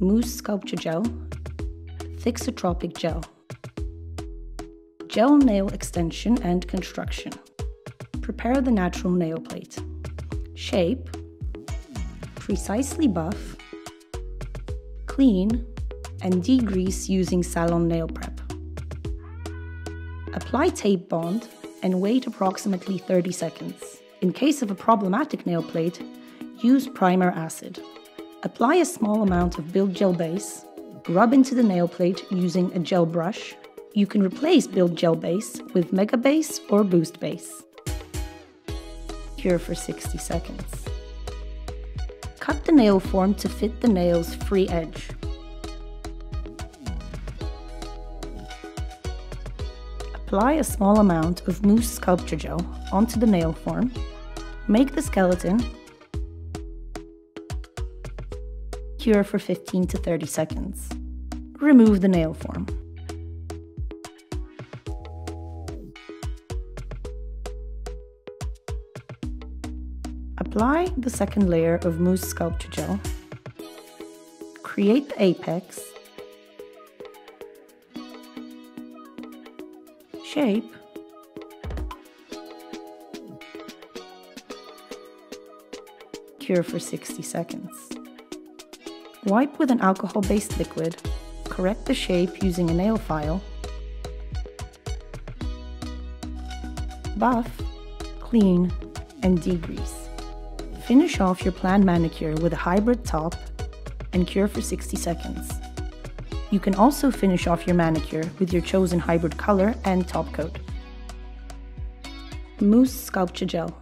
Mousse Sculpture Gel, THIXOTROPIA Gel. Gel nail extension and construction. Prepare the natural nail plate. Shape. Precisely buff. Clean and degrease using salon nail prep. Apply tape bond and wait approximately 30 seconds. In case of a problematic nail plate, use primer acid. Apply a small amount of Build Gel base. Rub into the nail plate using a gel brush. You can replace Build Gel base with Mega Base or Boost Base. Cure for 60 seconds. Cut the nail form to fit the nail's free edge. Apply a small amount of Mousse Sculpture Gel onto the nail form. Make the skeleton. Cure for 15 to 30 seconds. Remove the nail form. Apply the second layer of Mousse Sculpture Gel. Create the apex. Shape. Cure for 60 seconds. Wipe with an alcohol-based liquid. Correct the shape using a nail file. Buff, clean, and degrease. Finish off your planned manicure with a hybrid top and cure for 60 seconds. You can also finish off your manicure with your chosen hybrid color and top coat. Mousse Sculpture Gel.